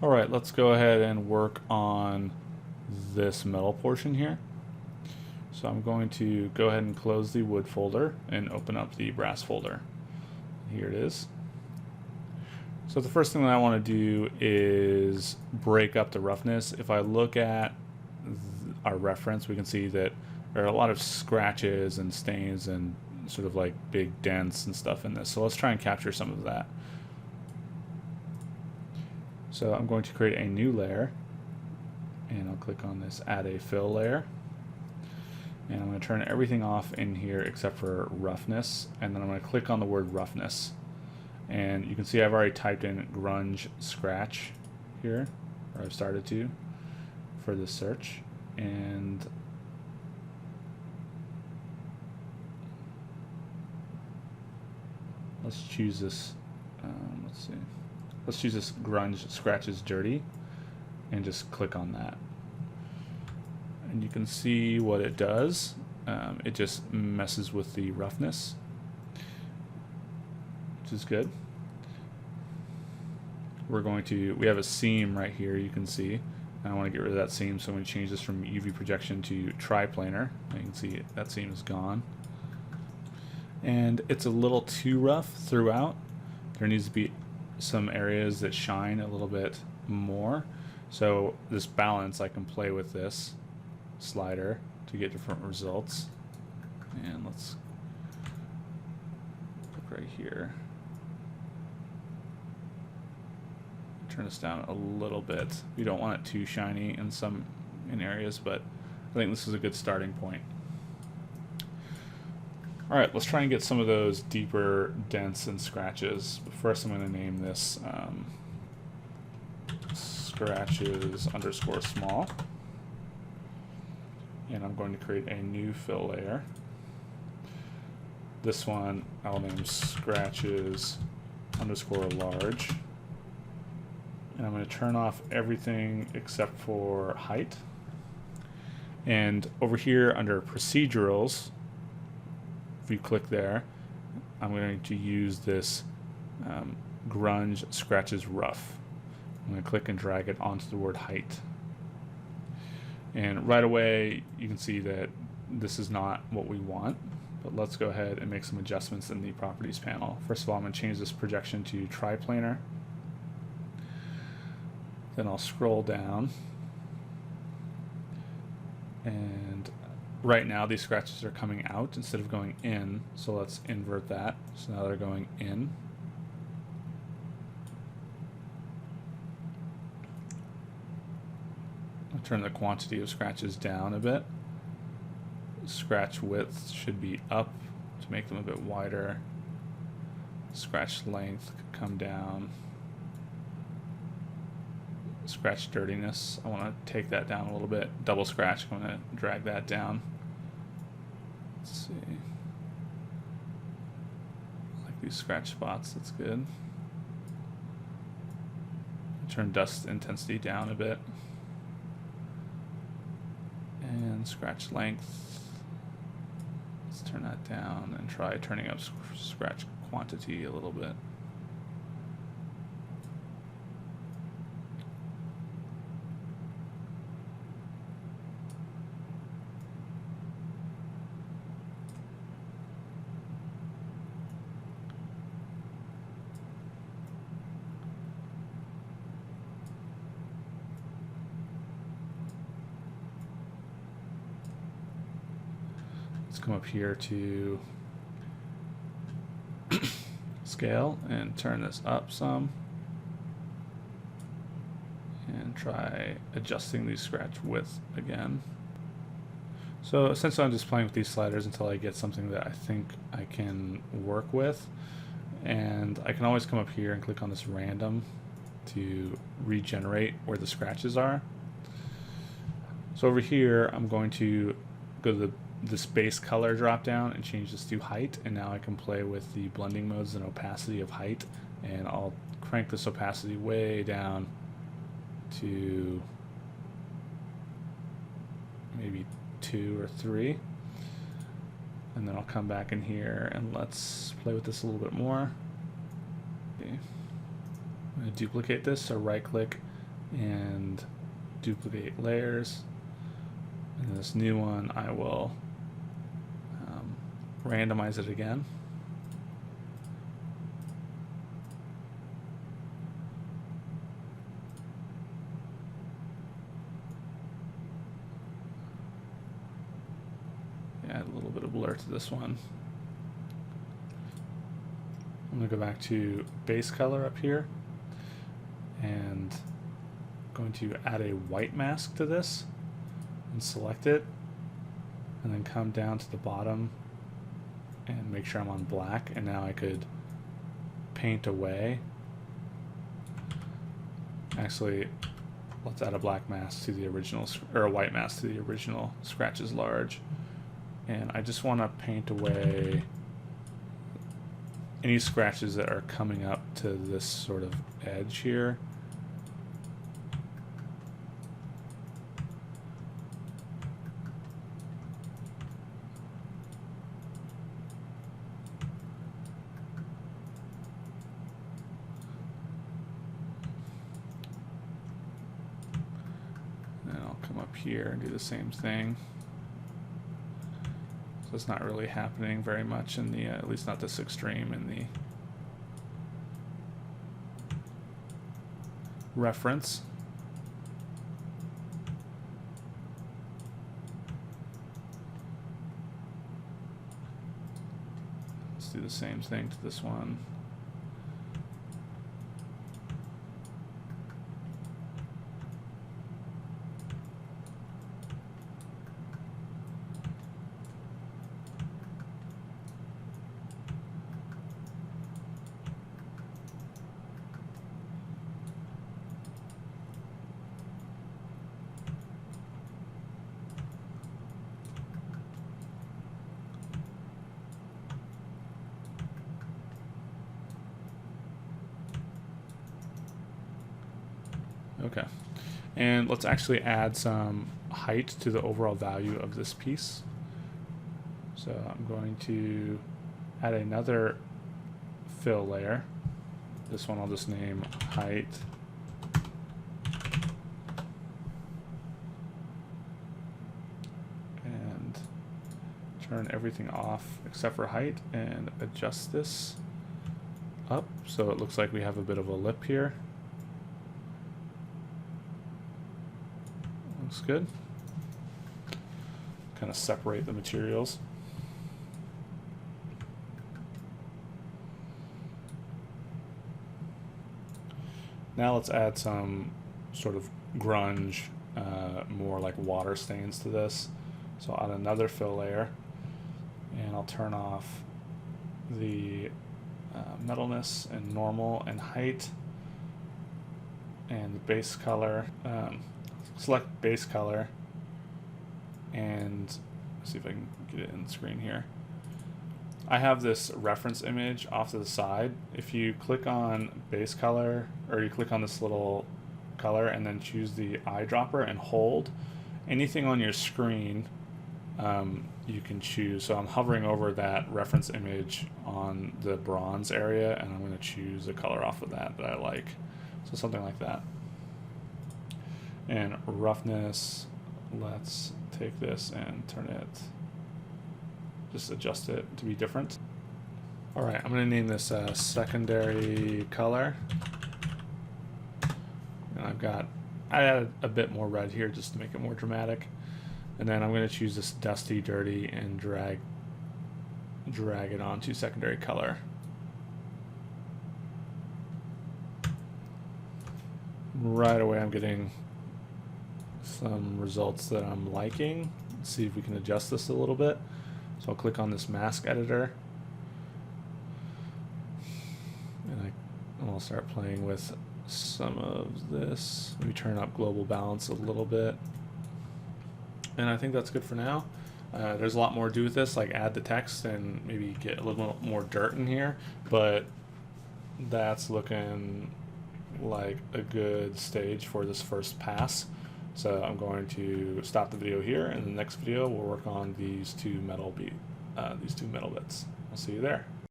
All right, let's go ahead and work on this metal portion here. So I'm going to go ahead and close the wood folder and open up the brass folder. Here it is. So the first thing that I want to do is break up the roughness. If I look at our reference, we can see that there are a lot of scratches and stains and sort of like big dents and stuff in this. So let's try and capture some of that. So I'm going to create a new layer, and I'll click on this add a fill layer, and I'm going to turn everything off in here except for roughness, and then I'm going to click on the word roughness, and you can see I've already typed in grunge scratch here, or I've started to for this search, and let's choose this. Let's see. Let's choose this grunge scratches dirty and just click on that. And you can see what it does. It just messes with the roughness, which is good. We have a seam right here, you can see. I want to get rid of that seam, so I'm going to change this from UV projection to triplanar. You can see that seam is gone. And it's a little too rough throughout. There needs to be some areas that shine a little bit more. So this balance, I can play with this slider to get different results. And let's look right here. Turn this down a little bit. We don't want it too shiny in areas, but I think this is a good starting point. Alright, let's try and get some of those deeper dents and scratches. But first I'm going to name this scratches underscore small. And I'm going to create a new fill layer. This one I'll name scratches underscore large. And I'm going to turn off everything except for height. And over here under procedurals, if you click there, I'm going to use this grunge scratches rough. I'm going to click and drag it onto the word height. And right away you can see that this is not what we want, but let's go ahead and make some adjustments in the properties panel. First of all, I'm going to change this projection to triplanar. Then I'll scroll down, and right now these scratches are coming out instead of going in, so let's invert that. So now they're going in. I'll turn the quantity of scratches down a bit. Scratch width should be up to make them a bit wider. Scratch length could come down. Scratch dirtiness, I want to take that down a little bit. Double scratch, I'm going to drag that down. Let's see. I like these scratch spots, that's good. Turn dust intensity down a bit. And scratch length, let's turn that down and try turning up scratch quantity a little bit. Let's come up here to scale and turn this up some and try adjusting the scratch width again. So essentially I'm just playing with these sliders until I get something that I think I can work with, and I can always come up here and click on this random to regenerate where the scratches are. So over here I'm going to go to this base color drop down and change this to height, and now I can play with the blending modes and opacity of height, and I'll crank this opacity way down to maybe 2 or 3, and then I'll come back in here and let's play with this a little bit more. Okay. I'm going to duplicate this, so right click and duplicate layers. And this new one, I will randomize it again. Add a little bit of blur to this one. I'm going to go back to base color up here, and I'm going to add a white mask to this and select it, and then come down to the bottom and make sure I'm on black, and now I could paint away. Actually, let's add a black mask to the original, or a white mask to the original Scratches Large. And I just want to paint away any scratches that are coming up to this sort of edge here. And then I'll come up here and do the same thing. So it's not really happening very much in the, at least not this extreme in the reference. Let's do the same thing to this one. Okay, and let's actually add some height to the overall value of this piece. So I'm going to add another fill layer. This one I'll just name height. And turn everything off except for height and adjust this up so it looks like we have a bit of a lip here. Looks good. Kind of separate the materials. Now let's add some sort of grunge, more like water stains to this. So I'll add another fill layer, and I'll turn off the metalness and normal and height, and the base color. Select base color, and see if I can get it in the screen here. I have this reference image off to the side. If you click on base color, or you click on this little color and then choose the eyedropper and hold, anything on your screen you can choose. So I'm hovering over that reference image on the bronze area, and I'm going to choose a color off of that I like. So something like that. And roughness, let's take this and turn it, just adjust it to be different. All right, I'm going to name this secondary color. And I added a bit more red here just to make it more dramatic. And then I'm going to choose this dusty, dirty, and drag it onto secondary color. Right away I'm getting some results that I'm liking. Let's see if we can adjust this a little bit. So I'll click on this mask editor, and I'll start playing with some of this. Let me turn up global balance a little bit, and I think that's good for now. There's a lot more to do with this, like add the text and maybe get a little more dirt in here, but that's looking like a good stage for this first pass. So I'm going to stop the video here, and in the next video we'll work on these two metal bits. I'll see you there.